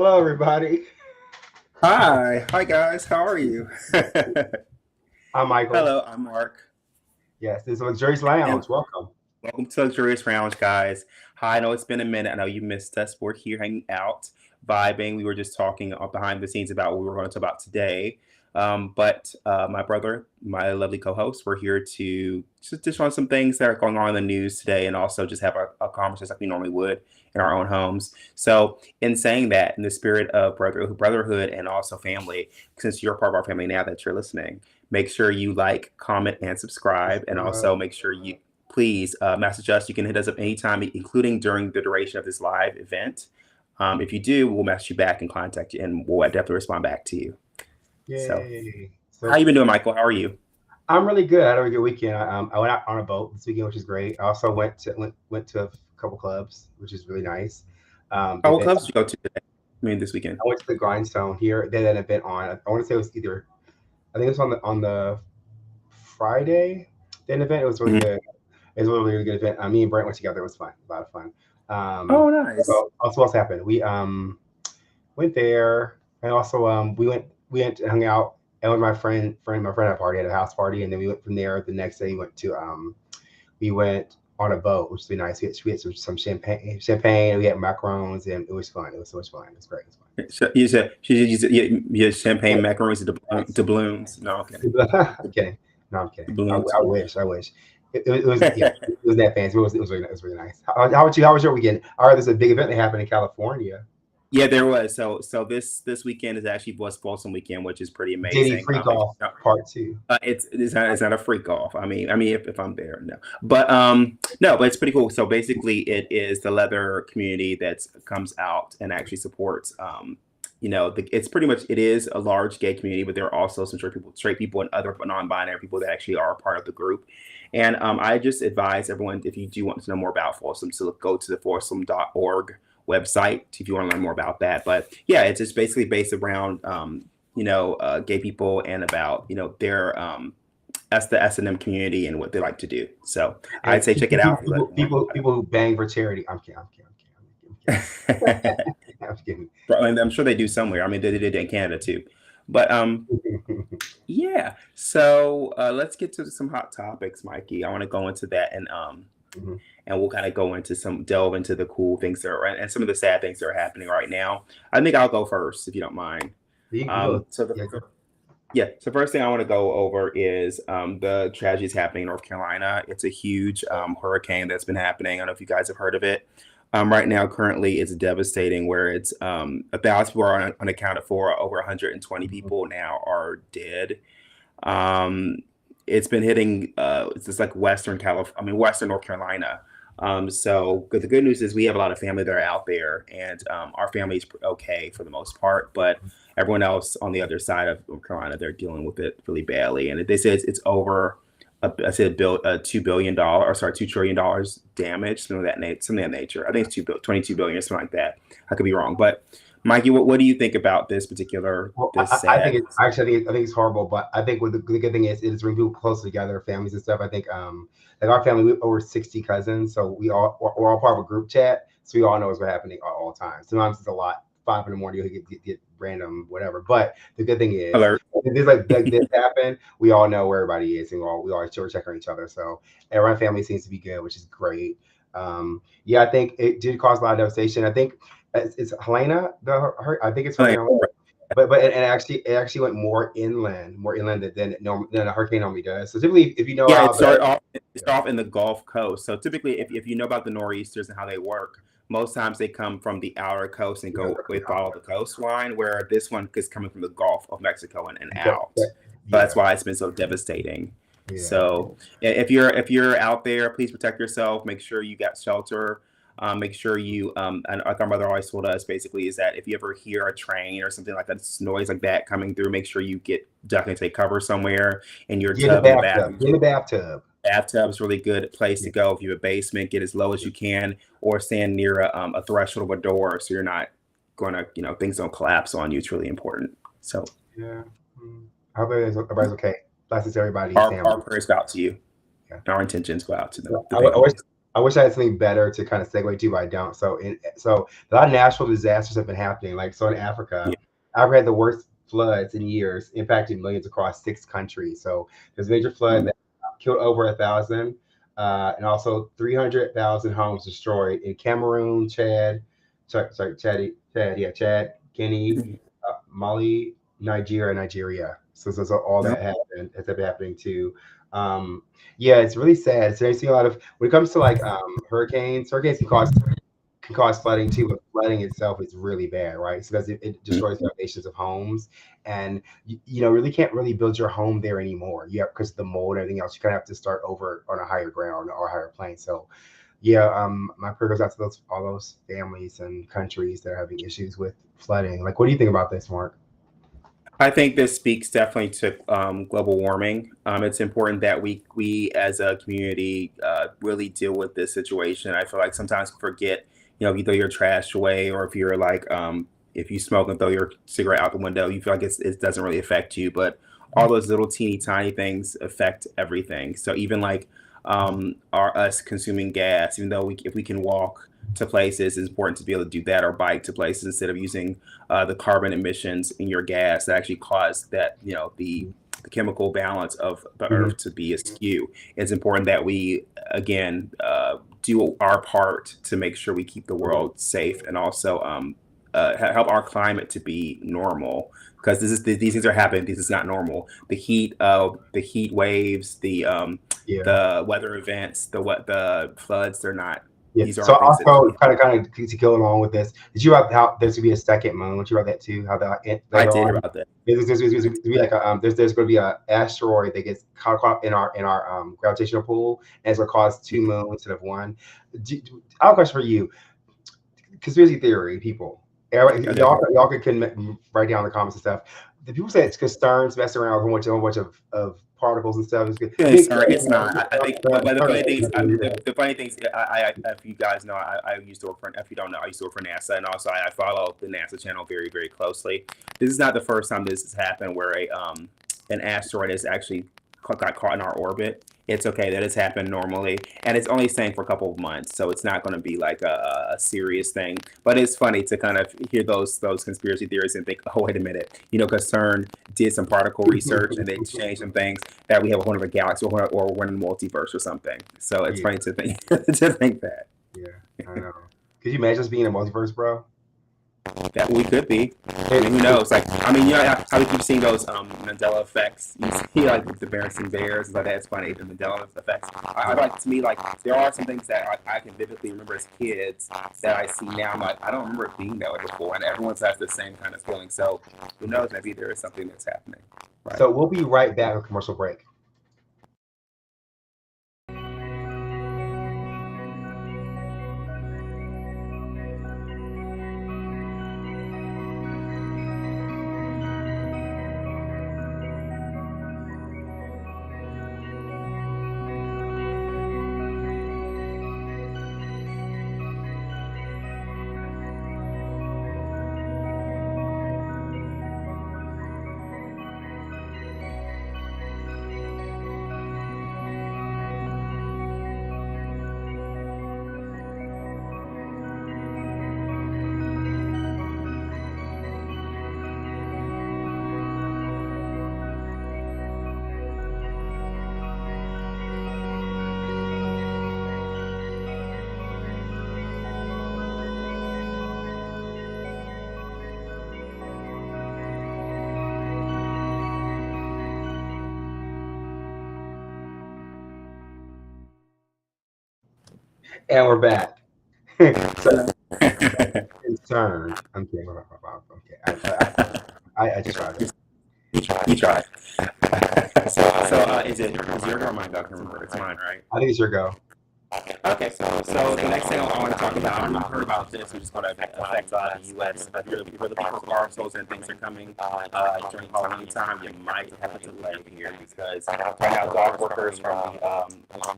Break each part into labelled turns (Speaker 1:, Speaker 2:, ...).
Speaker 1: Hello, everybody.
Speaker 2: Hi guys, how are you?
Speaker 1: I'm Michael.
Speaker 2: Hello, I'm Mark,
Speaker 1: Yes, this is Luxurious
Speaker 2: and
Speaker 1: Lounge. Welcome.
Speaker 2: welcome to Luxurious Rounds, guys. Hi, I know it's been a minute. I know you missed us. We're here hanging out, vibing. We were just talking behind the scenes about what we were going to talk about today. But my brother, my lovely co-host, we're here to just on some things that are going on in the news today, and also just have a conversation like we normally would in our own homes. So, in saying that, in the spirit of brotherhood, and also family, since you're part of our family now that you're listening, make sure you like, comment, and subscribe, and also make sure you please message us. You can hit us up anytime, including during the duration of this live event. If you do, we'll message you back and contact you, and we'll definitely respond back to you. So,
Speaker 1: Yay.
Speaker 2: how
Speaker 1: So
Speaker 2: you been doing, Michael? How are you?
Speaker 1: I'm really good. I had a really good weekend. I went out on a boat this weekend, which is great. I also went to a couple clubs, which is really nice.
Speaker 2: Oh,
Speaker 1: They,
Speaker 2: what
Speaker 1: they,
Speaker 2: clubs did you go to today? I mean, this weekend.
Speaker 1: I went to the Grindstone here. They had an event on. I want to say it was either. I think it was on the Friday. They had an event. It was really
Speaker 2: Mhm.
Speaker 1: good. It was a really, really good event. Me and Brent went together. It was fun. A lot of fun.
Speaker 2: Oh, nice.
Speaker 1: So also what's happened? We went there, and also we went and hung out. And with my friend had a party, had a house party, and then we went from there. The next day, we went on a boat, which was really nice. We had some champagne. We had macarons, and it was fun. It was so much fun. It was great. It was
Speaker 2: So you said champagne
Speaker 1: fun.
Speaker 2: macaroons
Speaker 1: Yes.
Speaker 2: doubloons. No, okay,
Speaker 1: I'm kidding. No, I'm kidding.
Speaker 2: doubloons.
Speaker 1: I wish. I wish. It was yeah. It was that fancy. It was really nice. How about you? How was your weekend? I heard there's a big event that happened in California.
Speaker 2: Yeah, there was. So this weekend is actually was Folsom weekend, which is pretty
Speaker 1: Diddy
Speaker 2: amazing.
Speaker 1: Freak
Speaker 2: If
Speaker 1: Off
Speaker 2: you know,
Speaker 1: Part Two.
Speaker 2: it's not a freak off. I mean, if I'm there, no. But no, but it's pretty cool. So basically, it is the leather community that comes out and actually supports. It's pretty much it is a large gay community, but there are also some straight people, and other non-binary people that actually are a part of the group. And I just advise everyone, if you do want to know more about Folsom, to go to the folsom.org website if you want to learn more about that. But yeah, it's just basically based around gay people, and about their that's the S&M community and what they like to do. So
Speaker 1: And
Speaker 2: I'd say check it
Speaker 1: people,
Speaker 2: out if you
Speaker 1: people,
Speaker 2: like more
Speaker 1: people, people who bang for charity. I'm kidding. I'm kidding. I'm kidding.
Speaker 2: about
Speaker 1: I'm kidding.
Speaker 2: and I'm sure they do somewhere. I mean, they did it in Canada too. But
Speaker 1: I'm kidding.
Speaker 2: yeah. So let's get to some hot topics, Mikey. I want to go into that,
Speaker 1: Mhm.
Speaker 2: and we'll kind of go into delve into the cool things that are, and some of the sad things that are happening right now. I think I'll go first if you don't mind.
Speaker 1: You go.
Speaker 2: So the
Speaker 1: Yeah, go.
Speaker 2: Yeah. So first thing I want to go over is the tragedies happening in North Carolina. It's a huge hurricane that's been happening. I don't know if you guys have heard of it. Right now, currently, it's devastating. Where it's 1,000 people are unaccounted for. Over 120
Speaker 1: Mhm.
Speaker 2: people now are dead. Um, it's been hitting. It's just like Western California. I mean, Western North Carolina. So the good news is we have a lot of family that are out there, and our family's okay for the most part. But everyone else on the other side of North Carolina, they're dealing with it really badly, and they say it's over. I said $2 billion, or sorry, $2 trillion damage, something of that nature. I think it's 22 billion, something like that. I could be wrong, but Mikey, what do you think about
Speaker 1: Well,
Speaker 2: this sad?
Speaker 1: I think it's horrible, but I think what the good thing is it is bring people close together, families and stuff. I think like our family, we over 60 cousins, so we're all part of a group chat, so we all know what's happening at all times. Sometimes it's a lot. 5 in the morning, you'll get random whatever. But the good thing is,
Speaker 2: Alert.
Speaker 1: if there's like this happen, we all know where everybody is, and we always check on each other. So everyone family seems to be good, which is great. Yeah, I think it did cause a lot of devastation. I think it's Helena. I think it's
Speaker 2: Like,
Speaker 1: Hurricane, but and it actually went more inland than a hurricane normally does. So typically, if you know
Speaker 2: yeah,
Speaker 1: how the
Speaker 2: it
Speaker 1: yeah,
Speaker 2: started off in the Gulf Coast. So typically, if you know about the nor'easters and how they work, most times they come from the outer coast and
Speaker 1: you know,
Speaker 2: go they follow the coastline, where this one is coming from the Gulf of Mexico and out.
Speaker 1: that-
Speaker 2: So that's
Speaker 1: yeah,
Speaker 2: why it's been so devastating.
Speaker 1: yeah,
Speaker 2: So if you're out there, please protect yourself. Make sure you got shelter. Make sure you and like our mother always told us, basically, is that if you ever hear a train or something like that, noise like that coming through, make sure you definitely take cover somewhere in your
Speaker 1: get in the
Speaker 2: tub in the
Speaker 1: bathtub,
Speaker 2: bathroom.
Speaker 1: get in the bathtub.
Speaker 2: Bathtub's really good place to
Speaker 1: Yeah,
Speaker 2: go. If you have a basement, get as low as you can, or stand near a threshold of a door, so you're not going to, things don't collapse on you. It's really important. So
Speaker 1: yeah. I hope everybody's okay. Blessings to everybody's
Speaker 2: our
Speaker 1: family.
Speaker 2: prayers go out to you.
Speaker 1: Yeah.
Speaker 2: Our intentions go out to them,
Speaker 1: So
Speaker 2: the families.
Speaker 1: I wish I had something better to kind of segue to, but I don't. So a lot of natural disasters have been happening. Like so in
Speaker 2: Yeah.
Speaker 1: Africa, Africa had the worst floods in years, impacting millions across 6 countries. So there's a major flood
Speaker 2: Mm.
Speaker 1: that killed over 1,000, and also 300,000 homes destroyed in Cameroon, Chad, Guinea, Mali, Nigeria. So all
Speaker 2: No.
Speaker 1: that happened has been happening too. Um, yeah, it's really sad. So I see a lot of when it comes to like hurricanes can cause flooding too, but flooding itself is really bad, right? So because it destroys foundations of homes, and really can't really build your home there anymore. Yeah, because of the mold and everything else, you kind of have to start over on a higher ground or higher plane. So yeah, my prayer goes out to all those families and countries that are having issues with flooding. Like, what do you think about this, Mark?
Speaker 2: I think this speaks definitely to global warming. It's important that we as a community really deal with this situation. I feel like sometimes we forget, if you throw your trash away, or if you're like, if you smoke and throw your cigarette out the window, you feel like it doesn't really affect you. But all those little teeny tiny things affect everything. So even like our us consuming gas, even though if we can walk to places, it's important to be able to do that, or bike to places instead of using the carbon emissions in your gas that actually cause that, the chemical balance of the
Speaker 1: Hmm.
Speaker 2: earth to be askew. It's important that we, again, do our part to make sure we keep the world safe, and also help our climate to be normal. Because these things are happening. This is not normal. The heat waves,
Speaker 1: Yeah.
Speaker 2: the weather events, the floods. They're not.
Speaker 1: Yeah.
Speaker 2: These
Speaker 1: So
Speaker 2: aren't things that
Speaker 1: also
Speaker 2: usually happen.
Speaker 1: kind of to go along with this, did you write how there's gonna be a second moon? Did you write that too? How that
Speaker 2: I
Speaker 1: later
Speaker 2: did hear
Speaker 1: on
Speaker 2: about that.
Speaker 1: there's gonna be like there's gonna be a asteroid that gets caught in our gravitational pull, and it's gonna cause two moons instead of one. I have a question for you. Conspiracy theory people.
Speaker 2: Okay.
Speaker 1: Y'all can write down in the comments and stuff. The people say it's concerns messing around with a whole bunch of particles and stuff. It's good. I mean,
Speaker 2: Sir, it's not. I think, but the funny things, the funny things, if you guys know, I used to work for, if you don't know, I used to work for NASA, and also I follow the NASA channel very, very closely. This is not the first time this has happened where an asteroid has actually got caught in our orbit. It's okay, that has happened normally, and it's only staying for a couple of months, so it's not going to be like a serious thing. But it's funny to kind of hear those conspiracy theories and think, oh, wait a minute, because CERN did some particle research and they changed some things that we have one of a galaxy, or we're in a multiverse or something. So it's
Speaker 1: yeah,
Speaker 2: funny to think to think that
Speaker 1: yeah, I know. Could you imagine us being in a multiverse, bro?
Speaker 2: that we could be. I mean,
Speaker 1: It,
Speaker 2: who
Speaker 1: it,
Speaker 2: knows? Like, I mean, how we keep seeing those Mandela effects. You see, like with the Berenstain Bears, and like that's funny. The Mandela effects. I like, to me, like there are some things that I can vividly remember as kids that I see now. I'm like, I don't remember it being that way before, and everyone has the same kind of feeling. So who knows? Maybe there is something that's happening. Right.
Speaker 1: so we'll be right back with commercial break. And we're back. So concerned. I'm kidding. Okay, I just tried that.
Speaker 2: You try. So is your or mine? I can remember. It's mine, right?
Speaker 1: I think it's your go.
Speaker 2: Okay, so the next thing I want to talk about, I don't know if you've heard about this, which is going to affect the U.S. If you're looking for parcels and things are coming during Halloween time, you might have a delay here because right now dog workers from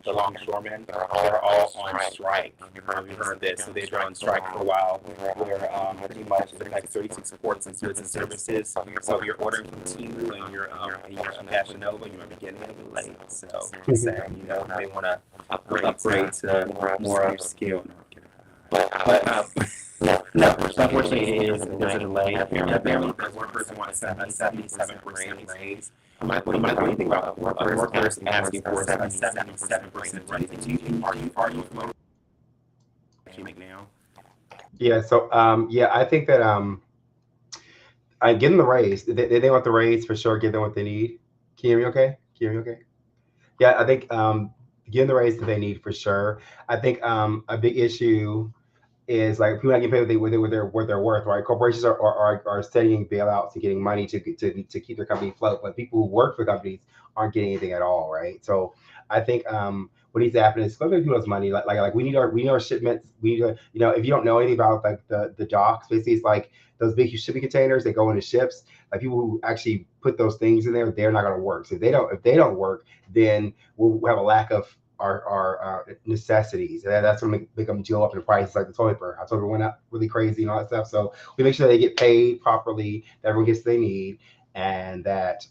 Speaker 2: the longshoremen, they're all on strike. You've heard this, so they've been on strike for a while, where pretty much it affects 36 ports and goods and services. So if you're ordering from Temu and you're in Fashion Nova, you might be getting a little late. So just saying, you may want to upgrade upgrade to more upscale. No, unfortunately, it is a delay. Apparently, the workers want 77% raise. What do you think about workers asking for a 77% raise? Are you make now?
Speaker 1: Yeah. So yeah, I think that I give them the raise. They want the raise for sure. Give them what they need. Can you hear me? Okay. Can you hear me? Okay. Yeah, I think give them the raise that they need for sure. I think a big issue is like people not getting paid what they're worth, right? Corporations are studying bailouts and getting money to keep their company afloat, but people who work for companies aren't getting anything at all, right? So I think what needs to happen is let people us money. Like we need our shipments. We need to, if you don't know anything about like the docks, basically it's like those big shipping containers that go into ships. Like people who actually put those things in there, they're not going to work. So if they don't work, then we'll have a lack of our necessities. And that's going to make them deal up in prices, like the toilet paper. Our toilet paper went up really crazy and all that stuff. So we make sure they get paid properly, that everyone gets what they need, and that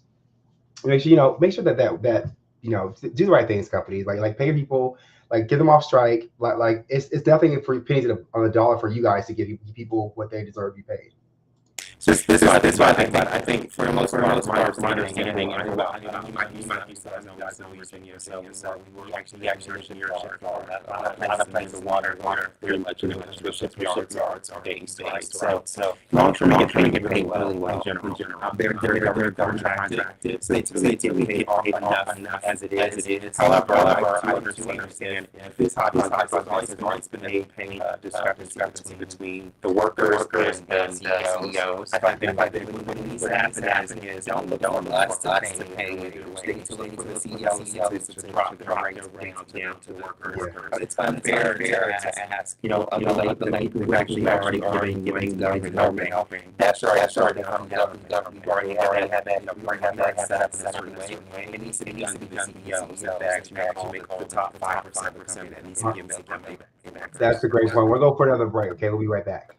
Speaker 1: make sure that do the right things, companies like pay people, like get them off strike. Like it's definitely for pennies on the dollar for you guys to give people what they deserve to be paid.
Speaker 2: So this is why I think for the most part, my understanding, I might use that as no guys know you're saying yourself. We actually your ship all that. A lot of places, the water, pretty much, the ships are getting states. So long term, you get paid really well in general. They're contracted. So they typically pay off enough as it is. However, I understand if this hot it's been a discrepancy between the workers and CEOs. I find that what happens is don't look for us to pay to the CEOs to drop the rates down to the workers. It's unfair to ask, the people who actually already giving the government helping. That's started to come down. We've already had that set up in a certain way. It needs to be done to the CEOs that actually make the top 5%. That needs to be given.
Speaker 1: That's a great point. We'll go for another break. Okay, we'll be right back.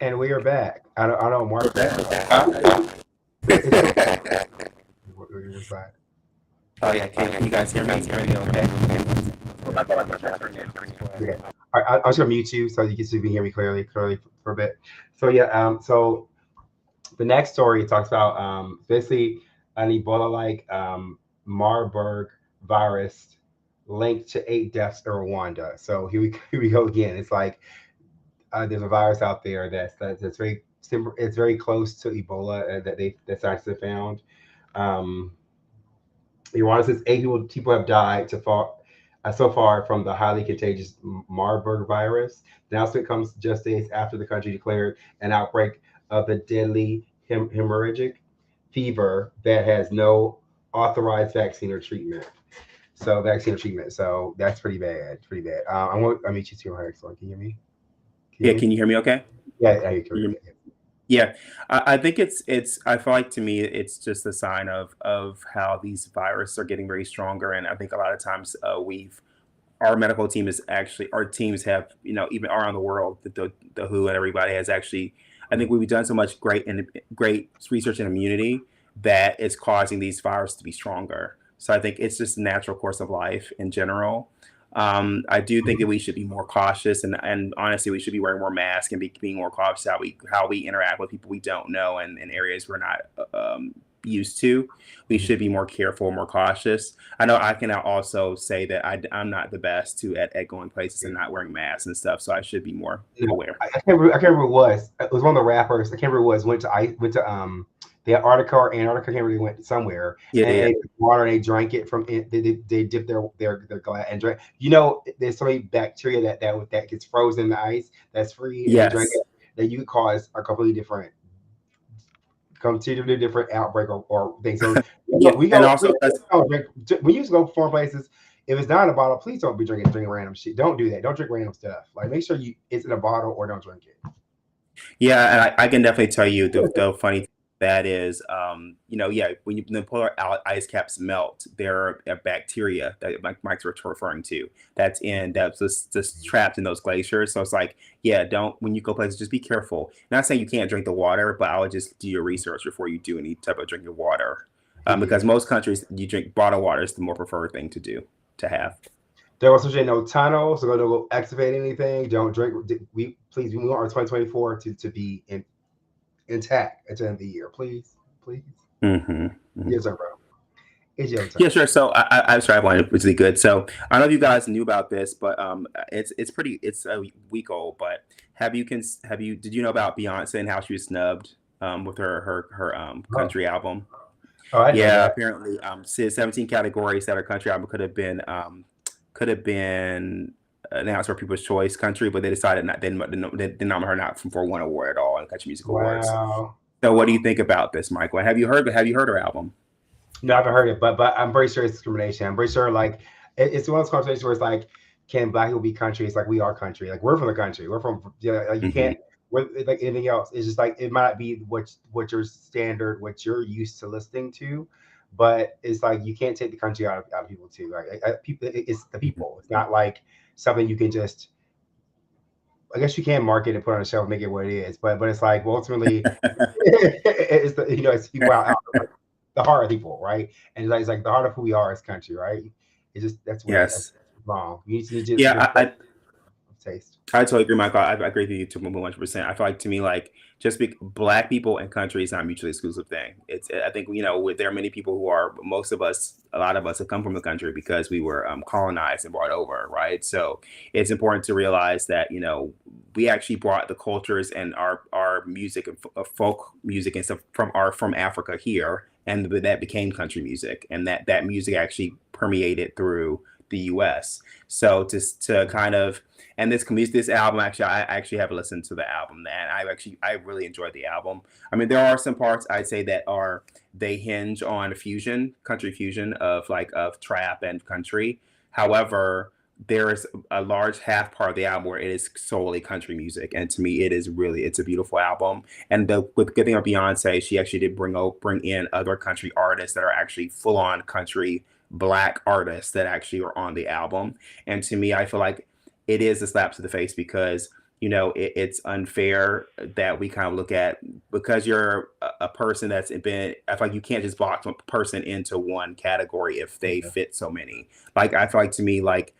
Speaker 1: And we are back. I don't know, Mark.
Speaker 2: Oh yeah, can you guys hear me? Okay.
Speaker 1: Yeah. I'm just gonna mute you so you can hear me clearly for a bit. So yeah, so the next story talks about basically an Ebola-like Marburg virus linked to 8 deaths in Rwanda. So here we go again. It's like there's a virus out there that's very simple. It's very close to Ebola that scientists have found. Rwanda says 8 people have died so far from the highly contagious Marburg virus. The announcement comes just days after the country declared an outbreak of the deadly hemorrhagic fever that has no authorized vaccine or treatment. So that's pretty bad. I mean, she's here. Excellent. Can you hear me?
Speaker 2: Can you hear me? Okay.
Speaker 1: Yeah, you can hear me.
Speaker 2: Yeah, I think I feel like to me it's just a sign of how these viruses are getting very stronger, and I think a lot of times our medical team is actually our teams have even around the world the WHO and everybody has actually, I think we've done so much great research in immunity that is causing these viruses to be stronger. So I think it's just a natural course of life in general. I do think that we should be more cautious, and honestly, we should be wearing more masks and being more cautious how we interact with people we don't know and in areas we're not used to. We
Speaker 1: Mhm.
Speaker 2: should be more careful, more cautious. I know I can also say that I'm not the best at going places and not wearing masks and stuff, so I should be more
Speaker 1: No,
Speaker 2: aware.
Speaker 1: I can't remember who it was. It was one of the rappers. I can't remember who it was. Went to the Antarctica or Antarctica. I can't really went somewhere,
Speaker 2: Yeah,
Speaker 1: and
Speaker 2: yeah,
Speaker 1: they took water and they drank it from it. They dipped their glass and drank. You know, there's so many bacteria that gets frozen in the ice that's free, and they drank
Speaker 2: yes,
Speaker 1: it. That you could cause a completely different outbreak or thing. So
Speaker 2: yeah, and
Speaker 1: we
Speaker 2: also that's
Speaker 1: don't drink. We used to go to foreign places. If it's not in a bottle, please don't be drinking random shit. Don't do that. Don't drink random stuff. Like make sure it's in a bottle or don't drink it.
Speaker 2: yeah, and I can definitely tell you the funny thing that is, yeah, when the polar ice caps melt, there are bacteria that Mike's referring to that's just trapped in those glaciers. So it's like, yeah, don't when you go places, just be careful. Not saying you can't drink the water, but I would just do your research before you do any type of drinking water,
Speaker 1: Yeah.
Speaker 2: because most countries you drink bottled water is the more preferred thing to do to have.
Speaker 1: There was such no tunnel, so don't go excavate anything. Don't drink. We want our 2024 to be intact at the end of the year. Please, please.
Speaker 2: Hmm.
Speaker 1: Yes, sir, bro. It's your turn.
Speaker 2: Yeah, sure. So I've tried one, which is good. So I don't know if you guys knew about this, but it's a week old. But have you did you know about Beyonce and how she was snubbed with her
Speaker 1: Oh,
Speaker 2: country album?
Speaker 1: oh, I know
Speaker 2: Yeah,
Speaker 1: that.
Speaker 2: apparently 17 categories that her country album could have been announced for People's Choice country, but they decided not they nominated her not for one award at all in Country Music Awards.
Speaker 1: Wow.
Speaker 2: So what do you think about this, Michael? Have you heard her album?
Speaker 1: No, I haven't heard it, but I'm pretty sure it's discrimination. I'm pretty sure like it's one of those conversations where it's like, can black people be country? It's like we are country. Like we're from the country. We're from like you
Speaker 2: Hmm.
Speaker 1: can't. We're like anything else. It's just like it might not be what your standard, what you're used to listening to, but it's like you can't take the country out of people too. Like people, it's the people. It's not like something you can just. I guess you can market and put on a shelf, make it what it is, but it's like well, ultimately, it's the it's people out the heart of people, right? And it's like the heart of who we are as country, right? It's just that's weird. That's
Speaker 2: Yes.
Speaker 1: wrong. You need to
Speaker 2: Yeah,
Speaker 1: respect taste.
Speaker 2: I totally agree, Michael. I agree with you to 100%. I feel like to me, like black people and country is not a mutually exclusive thing. I think there are many people who are most of us, a lot of us have come from the country because we were colonized and brought over, right? So it's important to realize that we actually brought the cultures and our music and folk music and stuff from Africa here, and that became country music, and that music actually permeated through the U.S. So to kind of and this album actually I actually have listened to the album and I really enjoyed the album. I mean there are some parts I'd say that are they hinge on country fusion of trap and country. However, there's a large half part of the album where it is solely country music, and to me it's a beautiful album. And the with good thing of Beyonce, she actually did bring in other country artists that are actually full on country black artists that actually are on the album. And to me, I feel like it is a slap to the face because it's unfair that we kind of look at because you're a person that's been. I feel like you can't just box one person into one category if they
Speaker 1: Yeah.
Speaker 2: fit so many. Like I feel like to me, like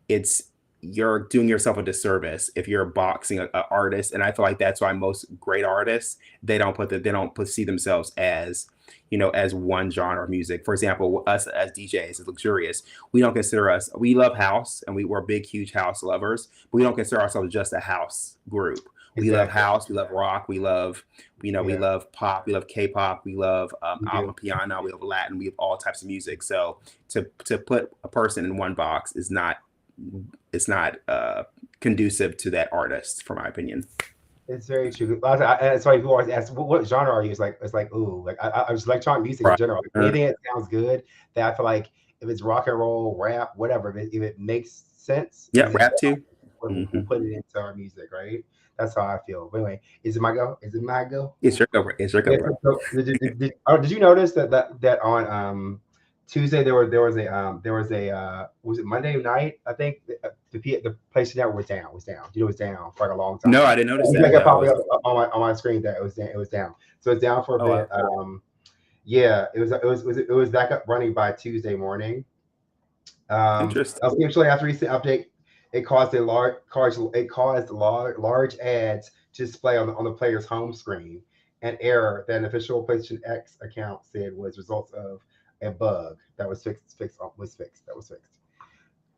Speaker 2: it's you're doing yourself a disservice if you're boxing a artist, and I feel like that's why most great artists they don't see themselves as as one genre of music. For example, us as DJs, as Luxurious, we don't consider us. We love house, and we're big, huge house lovers. But we don't consider ourselves just a house group. We love
Speaker 1: Exactly.
Speaker 2: house, we love rock, we
Speaker 1: Yeah,
Speaker 2: love pop, we love K-pop, we love
Speaker 1: we do.
Speaker 2: album piano, we love Latin, we have all types of music. So to put a person in one box is not it's not conducive to that artist, for my opinion.
Speaker 1: It's very true. That's why people always ask, what genre are you? It's like, ooh, like I just electronic music in
Speaker 2: Right.
Speaker 1: general. Like, anything that sounds good, that I feel like if it's rock and roll, rap, whatever, if it makes sense,
Speaker 2: Yeah,
Speaker 1: then
Speaker 2: rap too.
Speaker 1: we'll
Speaker 2: Hmm.
Speaker 1: put it into our music, right? That's how I feel. But anyway, is it my go? Is it my go?
Speaker 2: It's your go,
Speaker 1: Yeah.
Speaker 2: bro.
Speaker 1: Did you notice that on Tuesday there was a was it Monday night? I think the PlayStation Network was down. You know, it was down for like a long
Speaker 2: No,
Speaker 1: time.
Speaker 2: I didn't notice
Speaker 1: It
Speaker 2: that.
Speaker 1: kept
Speaker 2: No, I
Speaker 1: popping
Speaker 2: was.
Speaker 1: up on my screen that it was down. So it's down for a
Speaker 2: Oh,
Speaker 1: bit.
Speaker 2: wow.
Speaker 1: Yeah, it was back up running by Tuesday morning.
Speaker 2: Interesting.
Speaker 1: Eventually, after recent update, it caused large ads to display on the player's home screen, an error that an official PlayStation X account said was results of a bug that was fixed.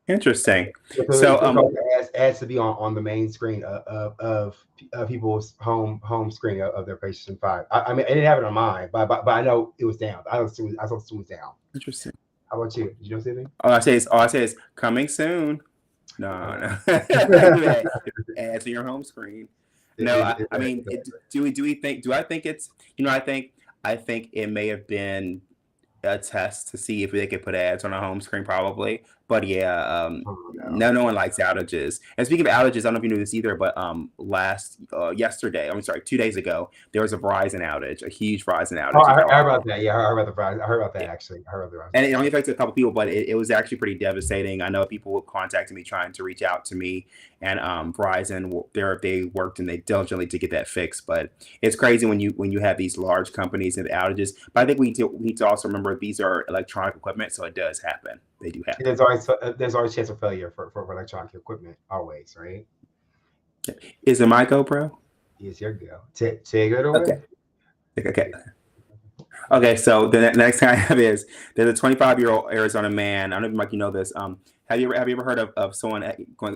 Speaker 2: Interesting.
Speaker 1: So
Speaker 2: So
Speaker 1: it caused ads to be on the main screen of people's home screen of their PlayStation 5. I mean, I didn't have it on mine, but I know it was down. I saw it was down.
Speaker 2: interesting.
Speaker 1: How about you? Did you know anything?
Speaker 2: All I say is coming soon. No. Ads to your home screen. No, I mean, do I think it's, I think it may have been a test to see if they could put ads on a home screen, probably. But yeah,
Speaker 1: Oh no.
Speaker 2: no one likes outages. And speaking of outages, I don't know if you knew this either, but yesterday, I'm sorry, 2 days ago, there was a Verizon outage, a huge Verizon
Speaker 1: Oh,
Speaker 2: outage in
Speaker 1: I heard
Speaker 2: California.
Speaker 1: about that. Yeah, I heard about the fries. I heard about that actually. I heard about the
Speaker 2: And
Speaker 1: fries.
Speaker 2: it only affected a couple people, but it was actually pretty devastating. I know people were contacting me trying to reach out to me, and Verizon, they worked and they diligently to get that fixed. But it's crazy when you have these large companies and outages. But I think we need to also remember these are electronic equipment, so it does happen. They do happen.
Speaker 1: There's always chance of failure for electronic equipment. Always, right?
Speaker 2: Is it my GoPro?
Speaker 1: Yes, your go. Take it
Speaker 2: Okay.
Speaker 1: away.
Speaker 2: Okay. Okay, so the next thing I have is there's a 25-year-old Arizona man. I don't know if Mike, you know this. Have you ever heard of someone going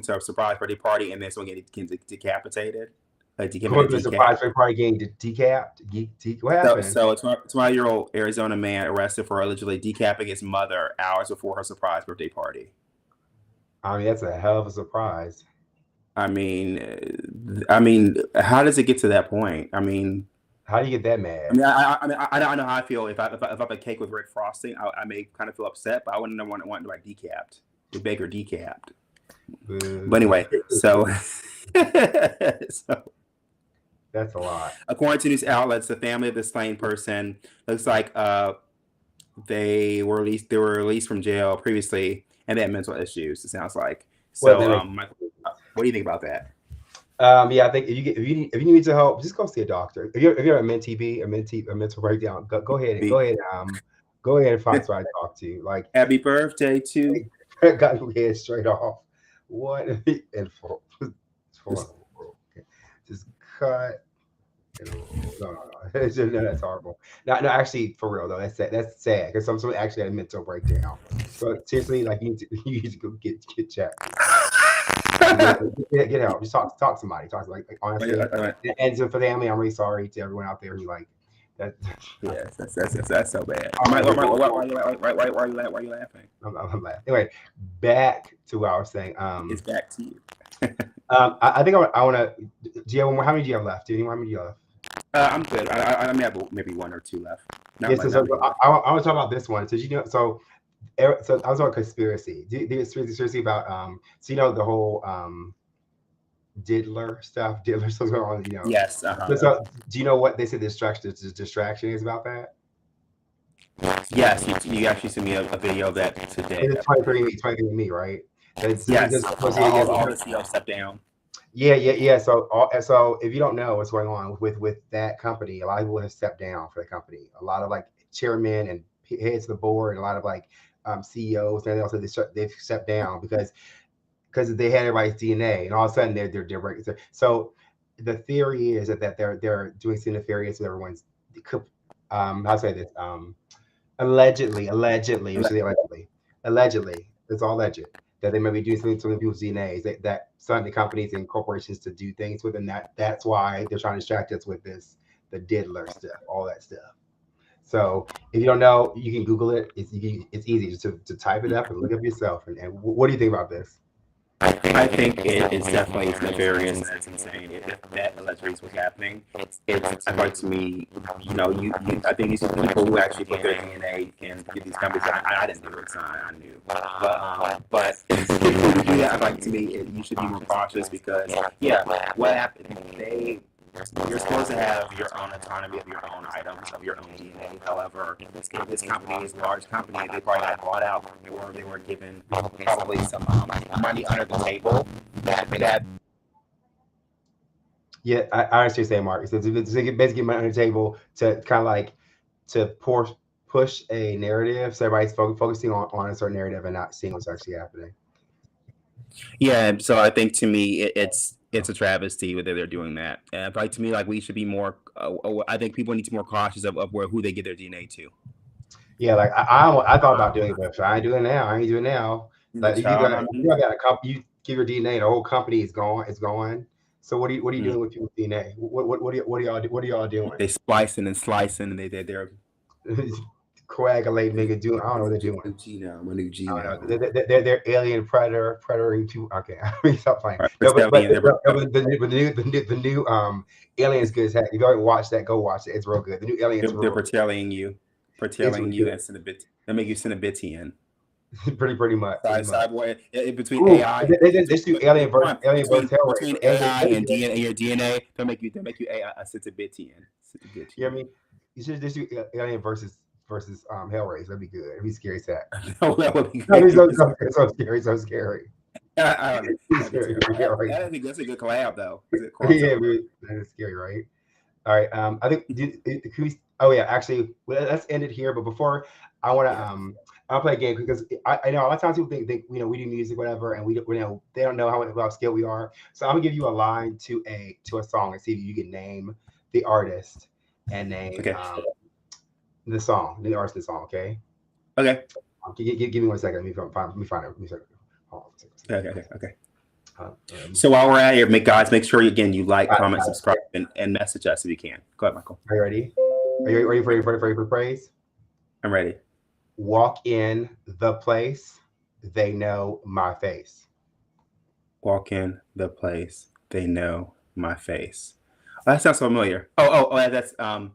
Speaker 2: to a surprise birthday party and then someone getting decapitated? Like
Speaker 1: Going to a
Speaker 2: decapitated.
Speaker 1: surprise party getting decapped. What
Speaker 2: So,
Speaker 1: happened?
Speaker 2: so a 20-year-old Arizona man arrested for allegedly decapping his mother hours before her surprise birthday party.
Speaker 1: I mean, that's a hell of a surprise.
Speaker 2: How does it get to that point?
Speaker 1: How do you get that
Speaker 2: I
Speaker 1: mad?
Speaker 2: mean, I know how I feel. If I have a cake with red frosting, I may kind of feel upset, but I wouldn't want to like decapped, the baker decapped. But
Speaker 1: Boo.
Speaker 2: anyway, so so
Speaker 1: That's a lot.
Speaker 2: according to news outlets, the family of the slain person looks like they were released from jail previously, and they had mental issues. It sounds like.
Speaker 1: Well,
Speaker 2: So, Michael, what do you think about that?
Speaker 1: yeah, I think if you need to help, just go see a doctor. If you're a a mental breakdown, go ahead and find somebody to talk to. Like,
Speaker 2: Happy birthday to.
Speaker 1: got your head straight off. What and for okay. Just cut. No. No, that's horrible. No, no, actually, for real though, that's sad. That's sad because someone actually had a mental breakdown. So seriously, like you need to go get checked. Get help. Just talk to somebody. Talk to like honestly. And so for the family, I'm really sorry to everyone out there who like that.
Speaker 2: Yes, that's so bad.
Speaker 1: I'm,
Speaker 2: Why,
Speaker 1: I'm,
Speaker 2: why, why, why, why are you laughing?
Speaker 1: I'm laughing. Anyway, back to what I was saying.
Speaker 2: It's back to you.
Speaker 1: I think I want to. Do you have one more? How many do you have left? Do you know how many do you have left?
Speaker 2: I'm good. I may have maybe one or two left.
Speaker 1: Yes, so I want to talk about this one. So so I was on conspiracy. Do conspiracy about so the whole diddler stuff. Diddler stuff going on.
Speaker 2: Yes.
Speaker 1: So do you know what they said distraction is about that?
Speaker 2: Yes, you actually sent me a video of that today.
Speaker 1: It's 23 me, right?
Speaker 2: Yes. All the CEOs step down.
Speaker 1: Yeah. So if you don't know what's going on with that company, a lot of people have stepped down for the company. A lot of like chairmen and heads of the board, and a lot of like CEOs, and also they've stepped down because they had everybody's DNA, and all of a sudden they're breaking. So the theory is that they're doing some nefarious with everyone's. How to say this? Allegedly, it's all alleged that they may be doing something to people's DNAs that certain companies and corporations to do things with, and that's why they're trying to distract us with the diddler stuff, all that stuff. So if you don't know, you can Google it. It's easy just to type it up and look up yourself. And what do you think about this?
Speaker 2: I think it is definitely nefarious and that's insane. If that allegedly was happening, it's like to me, I think these people who actually put their DNA and get these companies, I didn't do it, so I knew. But yeah, like to me, you should be more cautious because, what happened? You're supposed to have your own autonomy of your own items, of your own DNA. However, this company is a large company. They probably got bought out, or they were given probably some money under the table.
Speaker 1: Yeah, I understand what you're saying, Mark. So it's basically money on the table to kind of like to push a narrative, so everybody's focusing on a certain narrative and not seeing what's actually happening.
Speaker 2: Yeah, so I think to me it's it's a travesty whether they're doing that. And like to me, like we should be more. I think people need to be more cautious of who they give their DNA to.
Speaker 1: Yeah, like I thought about doing it, but I ain't doing it now. I ain't doing it now. Like you got a company, you give your DNA, the whole company is gone. It's going. So what are you doing with people's DNA? What are y'all doing?
Speaker 2: They splicing and slicing, and they're
Speaker 1: coagulating, nigga. Doing I don't know what they're doing.
Speaker 2: My new G now.
Speaker 1: They're alien pretoring to. Okay, I mean stop playing.
Speaker 2: Right,
Speaker 1: No, but the new Alien is good as heck. If you already watched that, go watch it. It's real good. The new Aliens.
Speaker 2: They're portraying you and send a bit. They make you send a bit in.
Speaker 1: pretty much.
Speaker 2: Cyborg between AI.
Speaker 1: They do Alien versus
Speaker 2: between AI and DNA and your DNA. They'll make you a send a bit in.
Speaker 1: You know what I mean? You should just do Alien versus Hellraiser. That'd be good. It'd be scary as heck.
Speaker 2: No, that would be
Speaker 1: so scary, so scary.
Speaker 2: I don't know. That's a good collab though.
Speaker 1: Yeah, that is scary, right? All right. I think. Oh yeah, actually, let's end it here. But before, I want to I'll play a game because I know a lot of times people think we do music, whatever, and we know they don't know how skilled we are. So I'm gonna give you a line to a song and see if you can name the artist and name the song, the artist of the song. Okay.
Speaker 2: Okay.
Speaker 1: Give me 1 second. Let me find it. Hold on.
Speaker 2: Okay. So while we're at here, make sure again you like, comment, subscribe, and message us if you can. Go ahead, Michael.
Speaker 1: Are you ready? Are you ready for praise?
Speaker 2: I'm ready.
Speaker 1: Walk in the place, they know my face.
Speaker 2: Walk in the place, they know my face. Oh, that sounds familiar. Oh, that's I'm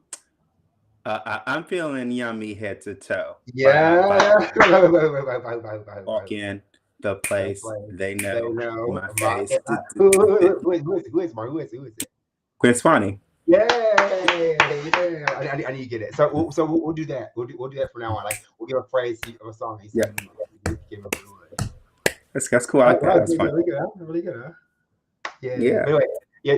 Speaker 2: feeling yummy head to toe.
Speaker 1: Yeah.
Speaker 2: Walk in the place, they know my face.
Speaker 1: Who is Mark? Who is it?
Speaker 2: Gwen Stefani.
Speaker 1: Yay! I need to get it. So we'll do that. We'll do that from now on. Like we'll give a phrase of a song.
Speaker 2: Yeah. That's cool. I like that. That's fun.
Speaker 1: Really good, huh? Yeah. Anyway,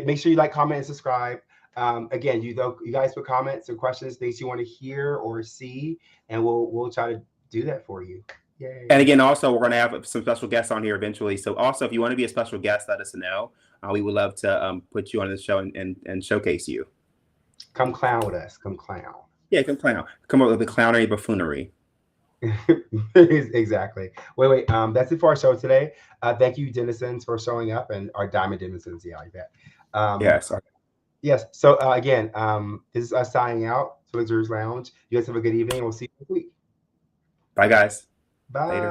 Speaker 1: make sure you like, comment, and subscribe. Again, you guys put comments or questions, things you want to hear or see, and we'll try to do that for you. Yay.
Speaker 2: And again, also we're going to have some special guests on here eventually. So also, if you want to be a special guest, let us know. We would love to put you on the show and showcase you.
Speaker 1: Come clown with us. Come clown.
Speaker 2: Yeah, come clown. Come up with the clownery buffoonery.
Speaker 1: Exactly. Wait. That's it for our show today. Thank you, Denizens, for showing up, and our Diamond Denizens. Yeah, like that.
Speaker 2: Yes.
Speaker 1: Yes. So again, this is us signing out. Twizzlers Lounge. You guys have a good evening. We'll see you next week.
Speaker 2: Bye, guys.
Speaker 1: Bye.
Speaker 2: Later.